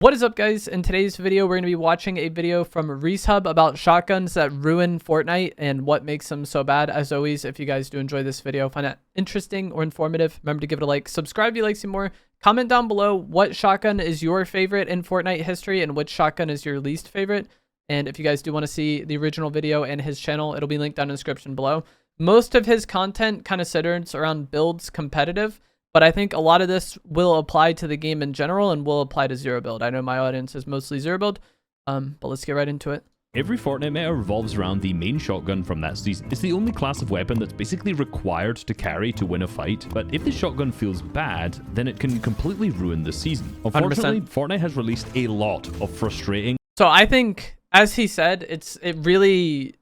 What is up, guys? In today's video, we're going to be watching a video from ReeseHub about shotguns that ruin Fortnite and what makes them so bad. As always, if you guys do enjoy this video, find it interesting or informative, remember to give it a like, subscribe if you like some more, comment down below what shotgun is your favorite in Fortnite history and which shotgun is your least favorite. And if you guys do want to see the original video and his channel, it'll be linked down in the description below. Most of his content kind of centers around builds competitive, but I think a lot of this will apply to the game in general and will apply to zero build. I know my audience is mostly zero build, but let's get right into it. Every Fortnite meta revolves around the main shotgun from that season. It's the only class of weapon that's basically required to carry to win a fight, but if the shotgun feels bad, then it can completely ruin the season. Unfortunately, 100%. Fortnite has released a lot of frustrating... So I think, as he said, it really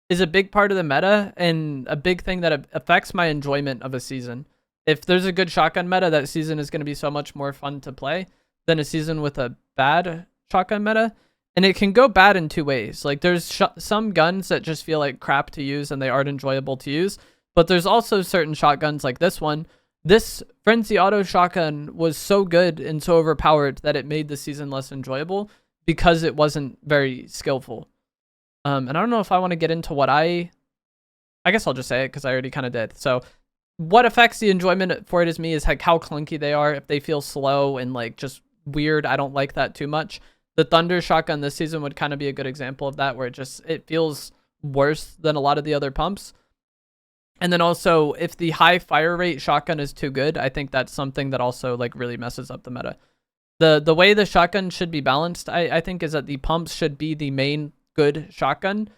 is a big part of the meta and a big thing that affects my enjoyment of a season. If there's a good shotgun meta, that season is going to be so much more fun to play than a season with a bad shotgun meta. And it can go bad in two ways. Like, there's some guns that just feel like crap to use and they aren't enjoyable to use. But there's also certain shotguns like this one. This Frenzy Auto shotgun was so good and so overpowered that it made the season less enjoyable because it wasn't very skillful. And I don't know if I want to get into what I guess I'll just say it because I already kind of did. So what affects the enjoyment for it is like how clunky they are. If they feel slow and like just weird, I don't like that too much. The Thunder shotgun this season would kind of be a good example of that, where it feels worse than a lot of the other pumps. And then also, if the high fire rate shotgun is too good, I think that's something that also like really messes up the meta. The way the shotgun should be balanced, I think, is that the pumps should be the main good shotgun.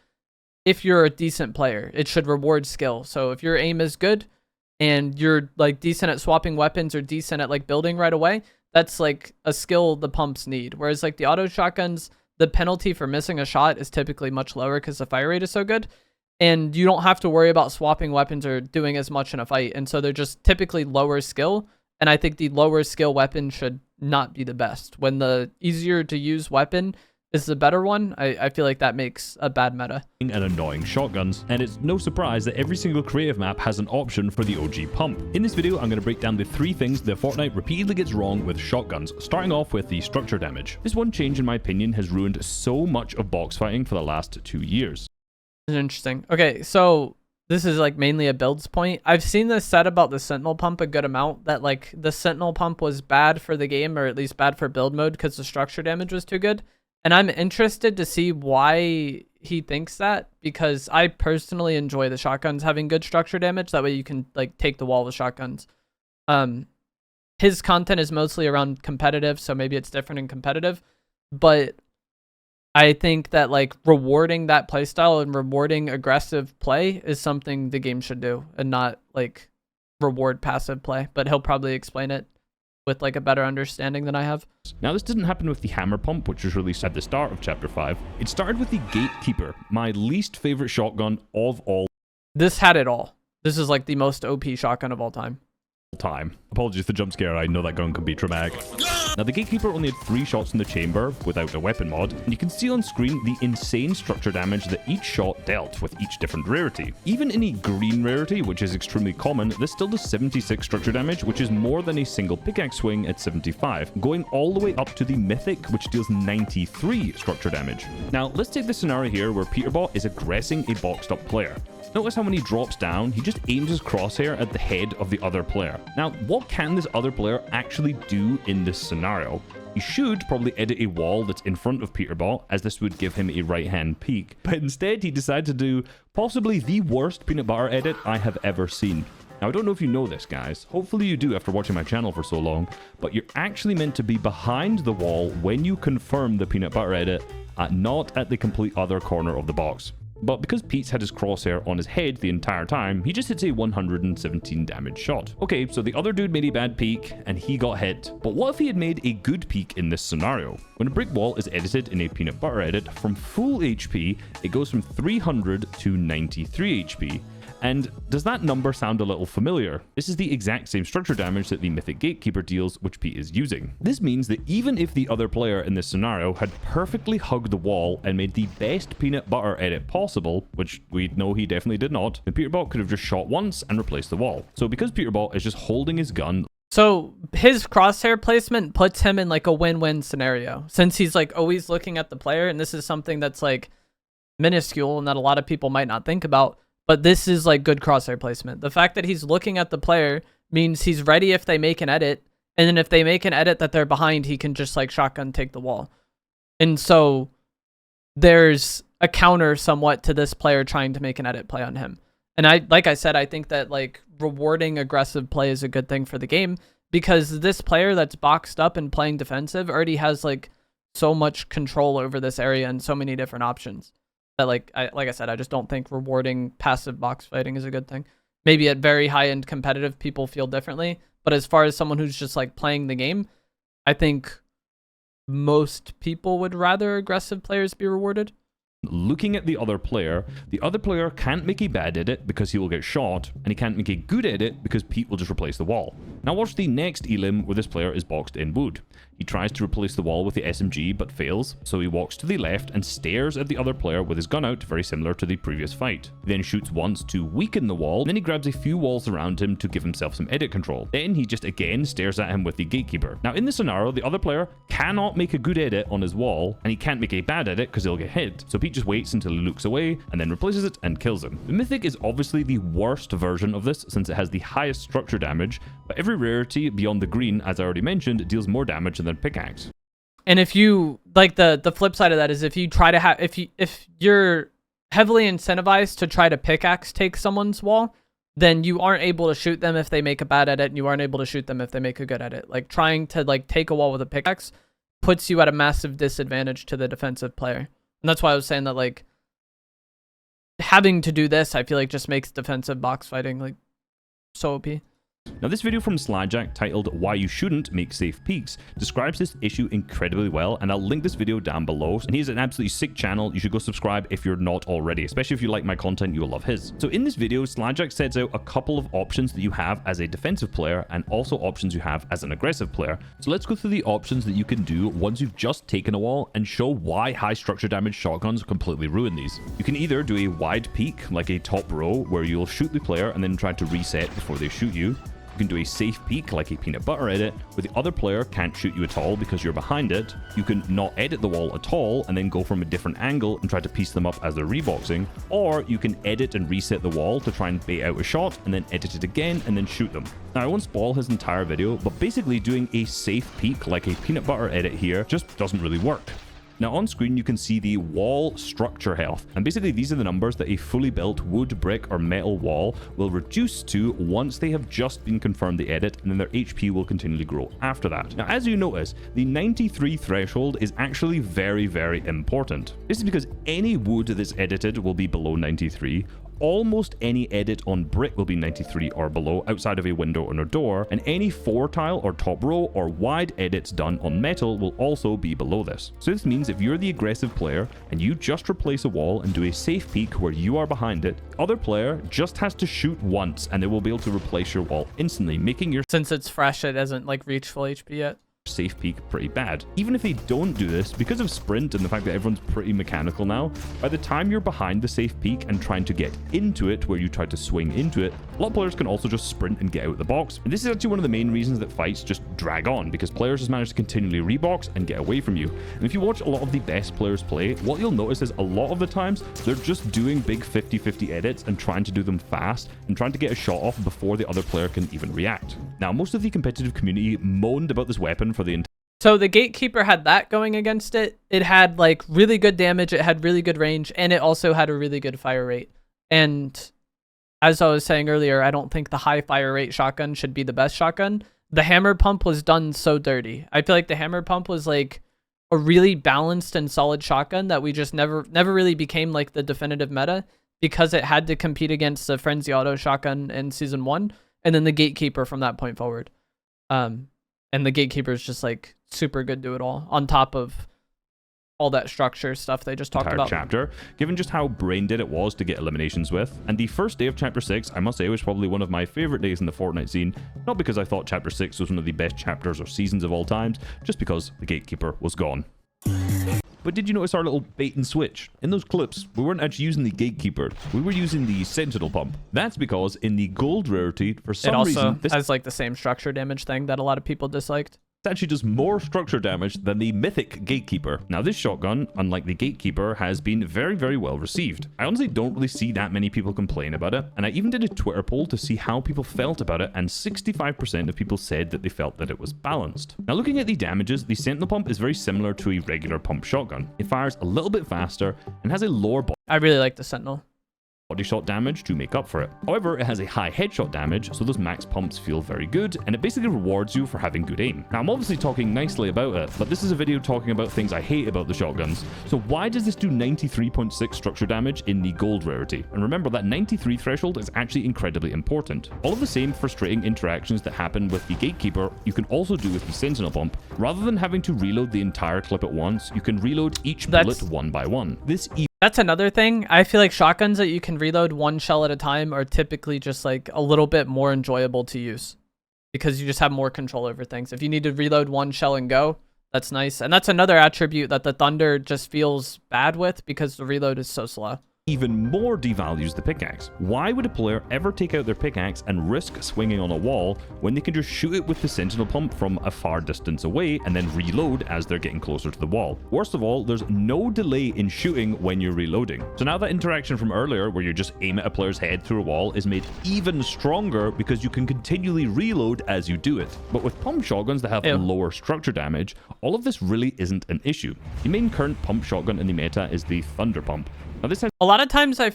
If you're a decent player, it should reward skill. So if your aim is good and you're like decent at swapping weapons or decent at like building right away, that's like a skill the pumps need. Whereas like the auto shotguns, the penalty for missing a shot is typically much lower because the fire rate is so good. And you don't have to worry about swapping weapons or doing as much in a fight. And so they're just typically lower skill. And I think the lower skill weapon should not be the best. When the easier to use weapon is the better one, I feel like that makes a bad meta. And annoying shotguns, and it's no surprise that every single creative map has an option for the OG pump. In this video, I'm going to break down the 3 things that Fortnite repeatedly gets wrong with shotguns, starting off with the structure damage. This one change, in my opinion, has ruined so much of box fighting for the last 2 years. Interesting. Okay, so this is like mainly a builds point. I've seen this said about the Sentinel pump a good amount, that like the Sentinel pump was bad for the game, or at least bad for build mode, because the structure damage was too good. And I'm interested to see why he thinks that, because I personally enjoy the shotguns having good structure damage. That way you can like take the wall with shotguns. His content is mostly around competitive, so maybe it's different in competitive. But I think that like rewarding that playstyle and rewarding aggressive play is something the game should do, and not like reward passive play. But he'll probably explain it with like a better understanding than I have. Now, this didn't happen with the hammer pump, which was released at the start of chapter 5. It started with the Gatekeeper, my least favorite shotgun of all This had it all. This is like the most OP shotgun of all time. Apologies for the jump scare, I know that gun can be traumatic. Now, the Gatekeeper only had 3 shots in the chamber without a weapon mod, and you can see on screen the insane structure damage that each shot dealt with each different rarity. Even in a green rarity, which is extremely common, this still does 76 structure damage, which is more than a single pickaxe swing at 75, going all the way up to the Mythic, which deals 93 structure damage. Now, let's take this scenario here where Peterbot is aggressing a boxed up player. Notice how when he drops down, he just aims his crosshair at the head of the other player. Now, what can this other player actually do in this scenario? He should probably edit a wall that's in front of Peterbot, as this would give him a right-hand peek. But instead, he decided to do possibly the worst peanut butter edit I have ever seen. Now, I don't know if you know this, guys. Hopefully you do after watching my channel for so long. But you're actually meant to be behind the wall when you confirm the peanut butter edit, not at the complete other corner of the box. But because Pete's had his crosshair on his head the entire time, he just hits a 117 damage shot. Okay, so the other dude made a bad peek, and he got hit. But what if he had made a good peek in this scenario? When a brick wall is edited in a peanut butter edit, from full HP, it goes from 300 to 93 HP. And does that number sound a little familiar? This is the exact same structure damage that the Mythic Gatekeeper deals, which Pete is using. This means that even if the other player in this scenario had perfectly hugged the wall and made the best peanut butter edit possible, which we know he definitely did not, then Peterbot could have just shot once and replaced the wall. So because Peterbot is just holding his gun... So his crosshair placement puts him in like a win-win scenario, since he's like always looking at the player, and this is something that's like minuscule and that a lot of people might not think about, but this is like good crosshair placement. The fact that he's looking at the player means he's ready if they make an edit, and then if they make an edit that they're behind, he can just like shotgun take the wall. And so there's a counter somewhat to this player trying to make an edit play on him. And like I said, I think that like rewarding aggressive play is a good thing for the game, because this player that's boxed up and playing defensive already has like so much control over this area and so many different options that like I said, I just don't think rewarding passive box fighting is a good thing. Maybe at very high end competitive, people feel differently, but as far as someone who's just like playing the game, I think most people would rather aggressive players be rewarded. Looking at the other player can't make a bad edit because he will get shot, and he can't make a good edit because Pete will just replace the wall. Now watch the next elim where this player is boxed in wood. He tries to replace the wall with the SMG but fails, so he walks to the left and stares at the other player with his gun out, very similar to the previous fight. He then shoots once to weaken the wall, and then he grabs a few walls around him to give himself some edit control. Then he just again stares at him with the gatekeeper. Now in this scenario, the other player cannot make a good edit on his wall, and he can't make a bad edit because he'll get hit. So Pete just waits until he looks away and then replaces it and kills him. The Mythic is obviously the worst version of this since it has the highest structure damage, but every rarity beyond the green, as I already mentioned, deals more damage than pickaxe. And if you like the flip side of that is if you try to have if you're heavily incentivized to try to pickaxe take someone's wall, then you aren't able to shoot them if they make a bad edit, and you aren't able to shoot them if they make a good edit. Like trying to like take a wall with a pickaxe puts you at a massive disadvantage to the defensive player. And that's why I was saying that like having to do this, I feel like just makes defensive box fighting like so OP. Now this video from Slyjack titled Why You Shouldn't Make Safe Peaks describes this issue incredibly well, and I'll link this video down below. And he's an absolutely sick channel. You should go subscribe if you're not already, especially if you like my content, you will love his. So in this video, Slyjack sets out a couple of options that you have as a defensive player and also options you have as an aggressive player. So let's go through the options that you can do once you've just taken a wall and show why high structure damage shotguns completely ruin these. You can either do a wide peek, like a top row, where you'll shoot the player and then try to reset before they shoot you. You can do a safe peek like a peanut butter edit, where the other player can't shoot you at all because you're behind it. You can not edit the wall at all and then go from a different angle and try to piece them up as they're reboxing. Or you can edit and reset the wall to try and bait out a shot and then edit it again and then shoot them. Now I won't spoil his entire video, but basically doing a safe peek like a peanut butter edit here just doesn't really work. Now on screen you can see the wall structure health, and basically these are the numbers that a fully built wood, brick or metal wall will reduce to once they have just been confirmed the edit, and then their HP will continually grow after that. Now as you notice, the 93 threshold is actually very, very important. This is because any wood that's edited will be below 93. Almost any edit on brick will be 93 or below outside of a window or a door, and any 4 tile or top row or wide edits done on metal will also be below this. So this means if you're the aggressive player and you just replace a wall and do a safe peek where you are behind it, the other player just has to shoot once and they will be able to replace your wall instantly, making your Since it's fresh, it hasn't like reached full HP yet. safe peek pretty bad. Even if they don't do this, because of sprint and the fact that everyone's pretty mechanical now, by the time you're behind the safe peek and trying to get into it where you try to swing into it, a lot of players can also just sprint and get out of the box. And this is actually one of the main reasons that fights just drag on, because players just manage to continually rebox and get away from you. And if you watch a lot of the best players play, what you'll notice is a lot of the times they're just doing big 50-50 edits and trying to do them fast and trying to get a shot off before the other player can even react. Now most of the competitive community moaned about this weapon for the entire. So the Gatekeeper had that going against it. It had like really good damage, it had really good range, and it also had a really good fire rate. And as I was saying earlier, I don't think the high fire rate shotgun should be the best shotgun. The hammer pump was done so dirty. I feel like the hammer pump was like a really balanced and solid shotgun that we just never really became like the definitive meta, because it had to compete against the Frenzy Auto shotgun in Season 1 and then the Gatekeeper from that point forward. And the Gatekeeper is just like super good do it all on top of all that structure stuff they just talked about. Chapter, given just how brain dead it was to get eliminations with. And the first day of Chapter 6, I must say, was probably one of my favorite days in the Fortnite scene. Not because I thought Chapter 6 was one of the best chapters or seasons of all times, just because the Gatekeeper was gone. But did you notice our little bait and switch? In those clips, we weren't actually using the Gatekeeper. We were using the Sentinel Pump. That's because in the gold rarity, for some reason, this has like the same structure damage thing that a lot of people disliked. actually does more structure damage than the mythic Gatekeeper. Now this shotgun, unlike the Gatekeeper, has been very, very well received. I honestly don't really see that many people complain about it, and I even did a Twitter poll to see how people felt about it, and 65% of people said that they felt that it was balanced. Now looking at the damages, the Sentinel Pump is very similar to a regular pump shotgun. It fires a little bit faster and has a lower I really like the Sentinel. body shot damage to make up for it. However, it has a high headshot damage, so those max pumps feel very good, and it basically rewards you for having good aim. Now, I'm obviously talking nicely about it, but this is a video talking about things I hate about the shotguns. So why does this do 93.6 structure damage in the gold rarity? And remember, that 93 threshold is actually incredibly important. All of the same frustrating interactions that happen with the Gatekeeper, you can also do with the Sentinel Pump. Rather than having to reload the entire clip at once, you can reload each bullet one by one. That's another thing. I feel like shotguns that you can reload one shell at a time are typically just like a little bit more enjoyable to use because you just have more control over things. If you need to reload one shell and go, that's nice. And that's another attribute that the Thunder just feels bad with because the reload is so slow. Even more devalues the pickaxe. Why would a player ever take out their pickaxe and risk swinging on a wall when they can just shoot it with the Sentinel Pump from a far distance away and then reload as they're getting closer to the wall? Worst of all, there's no delay in shooting when you're reloading. So now that interaction from earlier where you just aim at a player's head through a wall is made even stronger because you can continually reload as you do it. But with pump shotguns that have lower structure damage, all of this really isn't an issue. The main current pump shotgun in the meta is the Thunder Pump. Now this has a lot of times I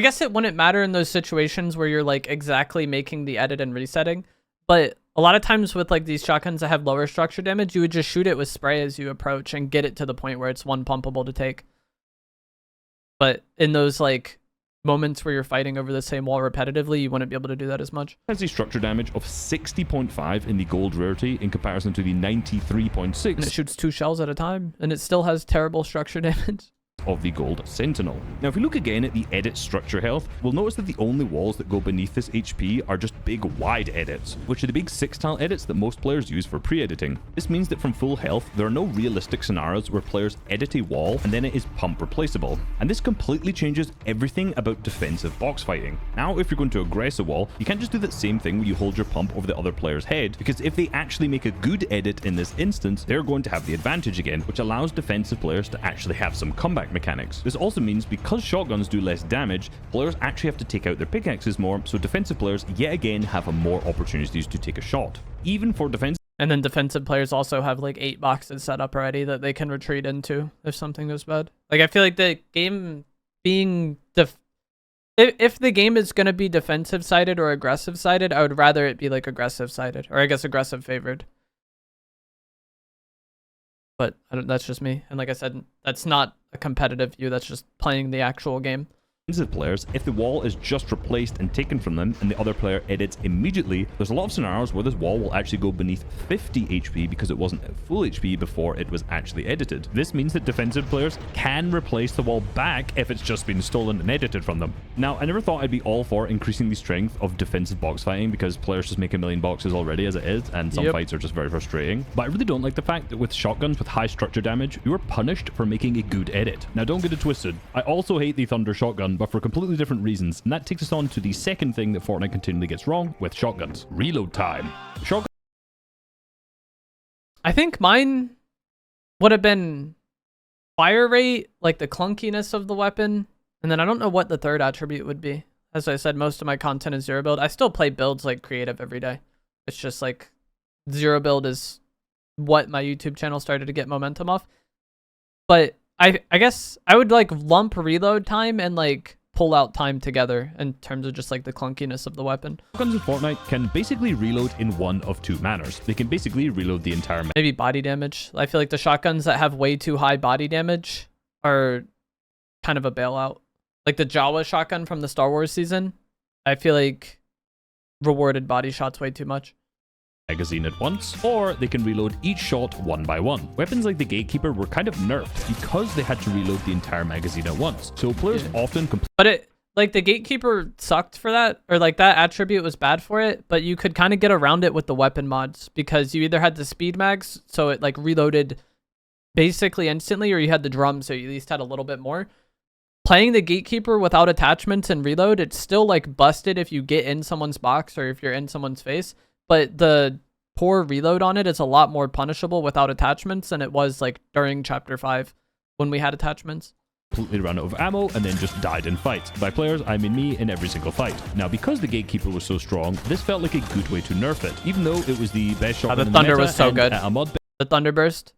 guess it wouldn't matter in those situations where you're like exactly making the edit and resetting, but a lot of times with like these shotguns that have lower structure damage, you would just shoot it with spray as you approach and get it to the point where it's one pumpable to take. But in those like moments where you're fighting over the same wall repetitively, you wouldn't be able to do that as much. It has a structure damage of 60.5 in the gold rarity in comparison to the 93.6. And it shoots 2 shells at a time, and it still has terrible structure damage of the gold Sentinel. Now if we look again at the edit structure health, we'll notice that the only walls that go beneath this HP are just big wide edits, which are the big 6-tile edits that most players use for pre-editing. This means that from full health, there are no realistic scenarios where players edit a wall and then it is pump replaceable. And this completely changes everything about defensive box fighting. Now if you're going to aggress a wall, you can't just do that same thing where you hold your pump over the other player's head, because if they actually make a good edit in this instance, they're going to have the advantage again, which allows defensive players to actually have some comeback mechanics. This also means because shotguns do less damage, players actually have to take out their pickaxes more, so defensive players yet again have more opportunities to take a shot. Even for defense. And then defensive players also have like 8 boxes set up already that they can retreat into if something goes bad. Like I feel like the game being if the game is going to be defensive sided or aggressive sided, I would rather it be like aggressive sided, or I guess aggressive favored. But that's just me. And like I said, that's not a competitive view. That's just playing the actual game. Defensive players, if the wall is just replaced and taken from them and the other player edits immediately, there's a lot of scenarios where this wall will actually go beneath 50 HP because it wasn't at full HP before it was actually edited. This means that defensive players can replace the wall back if it's just been stolen and edited from them. Now, I never thought I'd be all for increasing the strength of defensive box fighting because players just make a million boxes already as it is, and some fights are just very frustrating. But I really don't like the fact that with shotguns with high structure damage, you are punished for making a good edit. Now, don't get it twisted. I also hate the Thunder shotgun, but for completely different reasons, and that takes us on to the second thing that Fortnite continually gets wrong with shotguns: reload time. I think mine would have been fire rate, like the clunkiness of the weapon, and then I don't know what the third attribute would be. As I said, most of my content is zero build. I still play builds like creative every day. It's just like zero build is what my YouTube channel started to get momentum off. But I guess I would like lump reload time and like pull out time together in terms of just like the clunkiness of the weapon. Shotguns in Fortnite can basically reload in one of two manners. They can basically reload the entire maybe body damage. I feel like the shotguns that have way too high body damage are kind of a bailout. Like the Jawa shotgun from the Star Wars season, I feel like rewarded body shots way too much. Magazine at once, or they can reload each shot one by one. Weapons like the Gatekeeper were kind of nerfed because they had to reload the entire magazine at once. So players often But it, like the Gatekeeper sucked for that, or like that attribute was bad for it, but you could kind of get around it with the weapon mods because you either had the speed mags, so it like reloaded basically instantly, or you had the drum, so you at least had a little bit more. Playing the Gatekeeper without attachments and reload, it's still like busted if you get in someone's box or if you're in someone's face, but the poor reload on it is a lot more punishable without attachments than it was like during chapter 5 when we had attachments. Completely ran out of ammo and then just died in fights. By players, I mean me in every single fight. Now, because the Gatekeeper was so strong, this felt like a good way to nerf it, even though it was the best shot. The in the Thunder meta, was so and good. at a mod The Thunderburst.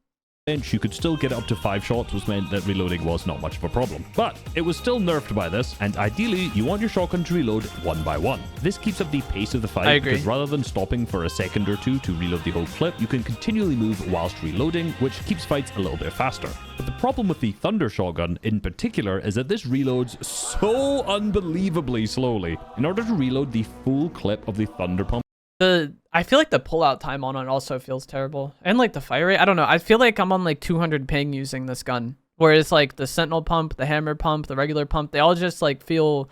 bench, you could still get up to 5 shots, which meant that reloading was not much of a problem. But it was still nerfed by this, and ideally, you want your shotgun to reload one by one. This keeps up the pace of the fight, I agree. because rather than stopping for a second or two to reload the whole clip, you can continually move whilst reloading, which keeps fights a little bit faster. But the problem with the Thunder shotgun in particular is that this reloads so unbelievably slowly. In order to reload the full clip of the Thunder pump, I feel like the pullout time on it also feels terrible. And like the fire rate, I don't know. I feel like I'm on like 200 ping using this gun. Whereas like the Sentinel pump, the Hammer pump, the regular pump, they all just like feel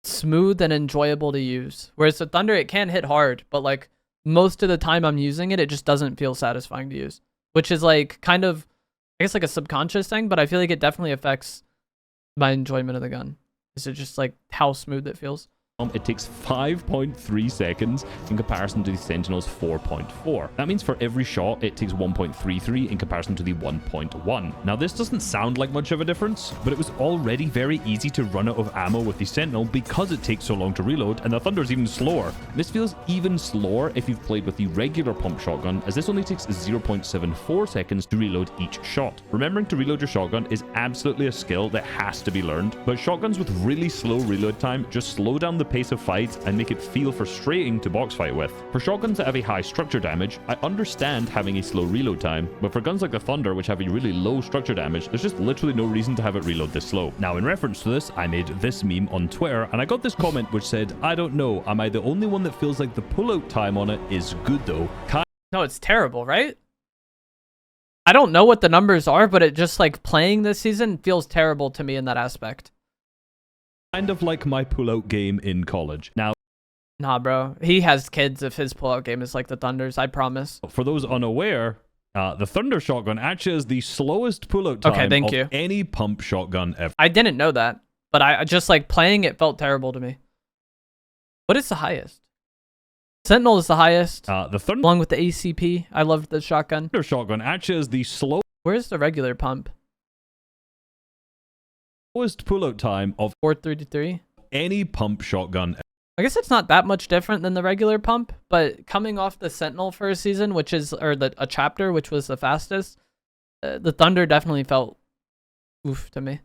smooth and enjoyable to use. Whereas the Thunder, it can hit hard, but like most of the time I'm using it, it just doesn't feel satisfying to use. Which is like kind of, I guess like a subconscious thing, but I feel like it definitely affects my enjoyment of the gun. Is it just like how smooth it feels? it takes 5.3 seconds in comparison to the Sentinel's 4.4. That means for every shot, it takes 1.33 in comparison to the 1.1. Now, this doesn't sound like much of a difference, but it was already very easy to run out of ammo with the Sentinel because it takes so long to reload, and the Thunder's even slower. This feels even slower if you've played with the regular pump shotgun, as this only takes 0.74 seconds to reload each shot. Remembering to reload your shotgun is absolutely a skill that has to be learned, but shotguns with really slow reload time just slow down the pace of fights and make it feel frustrating to box fight with. For shotguns that have a high structure damage, I understand having a slow reload time, but for guns like the Thunder, which have a really low structure damage, there's just literally no reason to have it reload this slow. Now, in reference to this, I made this meme on Twitter, and I got this comment which said, "I don't know, am I the only one that feels like the pullout time on it is good though?" No, it's terrible, right? I don't know what the numbers are, but it just like playing this season feels terrible to me in that aspect. Kind of like my pullout game in college. Now, nah, bro. He has kids if his pullout game is like the Thunder's, I promise. For those unaware, the Thunder shotgun actually has the slowest pullout time of any pump shotgun ever. I didn't know that, but I just like playing it felt terrible to me. What is the highest? Sentinel is the highest. The Thunder, along with the ACP. I loved the shotgun. Thunder shotgun actually has the slowest. Where's the regular pump? Pullout time of 433. Any pump shotgun. I guess it's not that much different than the regular pump, but coming off the Sentinel for a season, which is a chapter, which was the fastest, the Thunder definitely felt oof to me.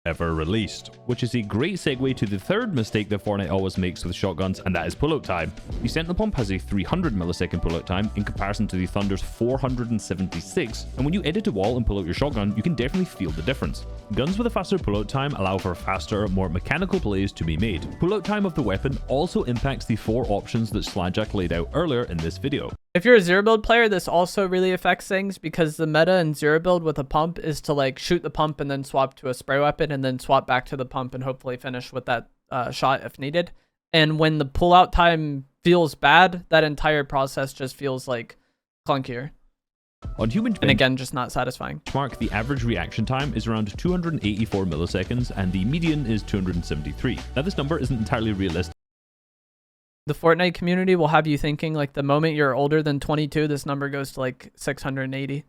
Ever released, which is a great segue to the third mistake that Fortnite always makes with shotguns, and that is pullout time. The Sentinel pump has a 300 millisecond pullout time in comparison to the Thunder's 476, and when you edit a wall and pull out your shotgun, you can definitely feel the difference. Guns with a faster pullout time allow for faster, more mechanical plays to be made. Pullout time of the weapon also impacts the 4 options that Slajak laid out earlier in this video. If you're a zero build player, this also really affects things because the meta in zero build with a pump is to like shoot the pump and then swap to a spray weapon and then swap back to the pump and hopefully finish with that shot if needed. And when the pullout time feels bad, that entire process just feels like clunkier. On human and again, just not satisfying. The average reaction time is around 284 milliseconds and the median is 273. Now, this number isn't entirely realistic. The Fortnite community will have you thinking like the moment you're older than 22, this number goes to like 680.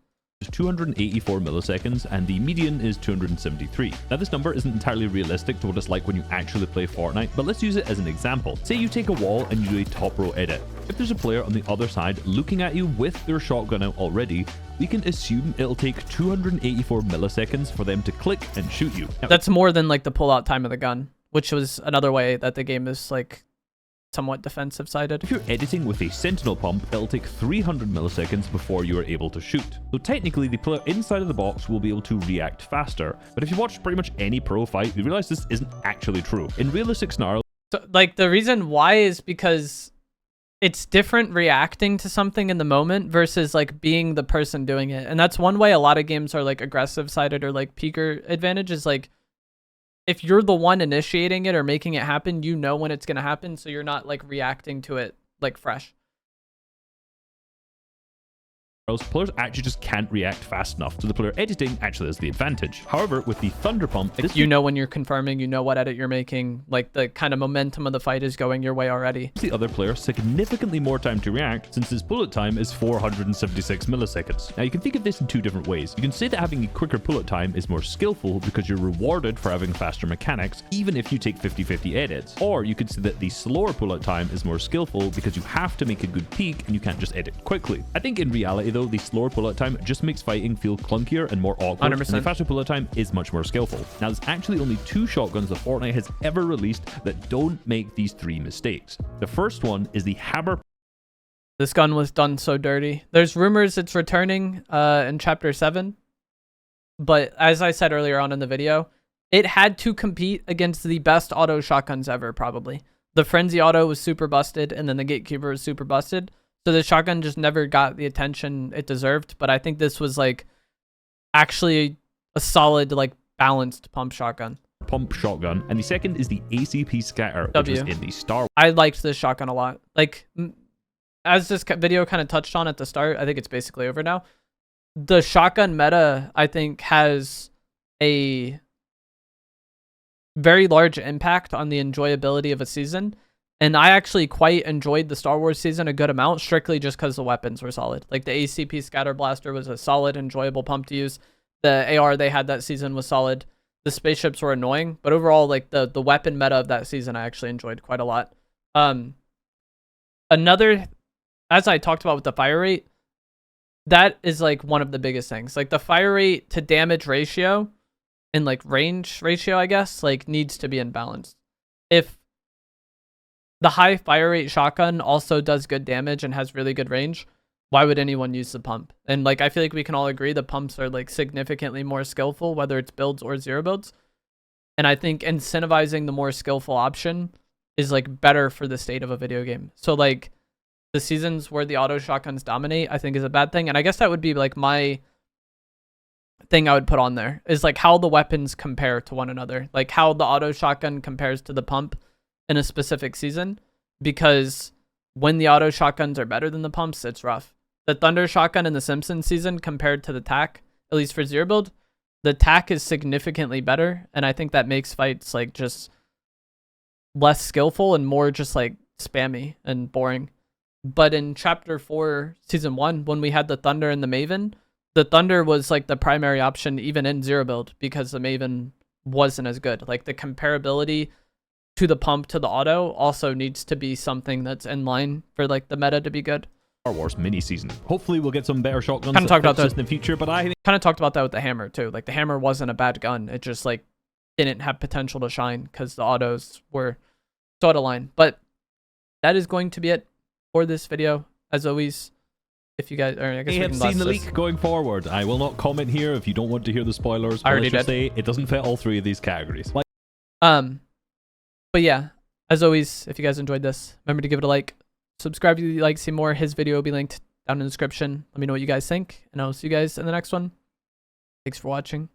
284 milliseconds and the median is 273. Now, this number isn't entirely realistic to what it's like when you actually play Fortnite, but let's use it as an example. Say you take a wall and you do a top row edit. If there's a player on the other side looking at you with their shotgun out already, we can assume it'll take 284 milliseconds for them to click and shoot you. Now, that's more than like the pullout time of the gun, which was another way that the game is like somewhat defensive sided. If you're editing with a Sentinel pump, it'll take 300 milliseconds before you are able to shoot. So technically, the player inside of the box will be able to react faster. But if you watch pretty much any pro fight, you realize this isn't actually true. In realistic scenarios, so, like the reason why is because it's different reacting to something in the moment versus like being the person doing it. And that's one way a lot of games are like aggressive sided or like peeker advantage is like, if you're the one initiating it or making it happen, you know when it's going to happen. So you're not like reacting to it like fresh. else players actually just can't react fast enough, so the player editing actually has the advantage. However, with the Thunder Pump, you know when you're confirming, you know what edit you're making, like the kind of momentum of the fight is going your way already. The other player significantly more time to react, since his bullet time is 476 milliseconds. Now you can think of this in two different ways. You can say that having a quicker bullet time is more skillful because you're rewarded for having faster mechanics, even if you take 50-50 edits. Or you could say that the slower bullet time is more skillful because you have to make a good peak and you can't just edit quickly. I think in reality though, the slower bullet time just makes fighting feel clunkier and more awkward, 100%. And the faster bullet time is much more skillful. Now, there's actually only 2 shotguns that Fortnite has ever released that don't make these 3 mistakes. The first one is the Hammer. This gun was done so dirty. There's rumors it's returning in Chapter 7, but as I said earlier on in the video, it had to compete against the best auto shotguns ever, probably. The Frenzy auto was super busted, and then the Gatekeeper was super busted. So the shotgun just never got the attention it deserved, but I think this was like actually a solid, like balanced pump shotgun. And the second is the ACP Scatter, which was in the Star Wars. I liked this shotgun a lot. Like, as this video kind of touched on at the start, I think it's basically over now. The shotgun meta, I think, has a very large impact on the enjoyability of a season. And I actually quite enjoyed the Star Wars season a good amount, strictly just because the weapons were solid. Like the ACP Scatter Blaster was a solid, enjoyable pump to use. The AR they had that season was solid. The spaceships were annoying, but overall, like the weapon meta of that season, I actually enjoyed quite a lot. Another, as I talked about with the fire rate, that is like one of the biggest things. Like the fire rate to damage ratio and like range ratio, I guess, like needs to be in balance. If the high fire rate shotgun also does good damage and has really good range, why would anyone use the pump? And like I feel like we can all agree the pumps are like significantly more skillful, whether it's builds or zero builds. And I think incentivizing the more skillful option is like better for the state of a video game. So like the seasons where the auto shotguns dominate, I think is a bad thing. And I guess that would be like my thing I would put on there is like how the weapons compare to one another, like how the auto shotgun compares to the pump in a specific season, because when the auto shotguns are better than the pumps, it's rough. The Thunder shotgun in the Simpsons season compared to the TAC, at least for zero build, the TAC is significantly better, and I think that makes fights like just less skillful and more just like spammy and boring. But in Chapter 4, Season 1, when we had the Thunder and the Maven, the Thunder was like the primary option even in zero build because the Maven wasn't as good. Like the comparability to the pump to the auto also needs to be something that's in line for like the meta to be good. Star Wars mini season. Hopefully we'll get some better shotguns kind of talked about that in the future, but I kind of talked about that with the hammer too. Like the hammer wasn't a bad gun. It just like didn't have potential to shine because the autos were so out of line. But that is going to be it for this video. As always, if you guys, or I guess we have seen the leak going forward. I will not comment here if you don't want to hear the spoilers. I already did. Say it doesn't fit all 3 of these categories. But yeah, as always, if you guys enjoyed this, remember to give it a like. Subscribe if you'd like to see more. His video will be linked down in the description. Let me know what you guys think, and I'll see you guys in the next one. Thanks for watching.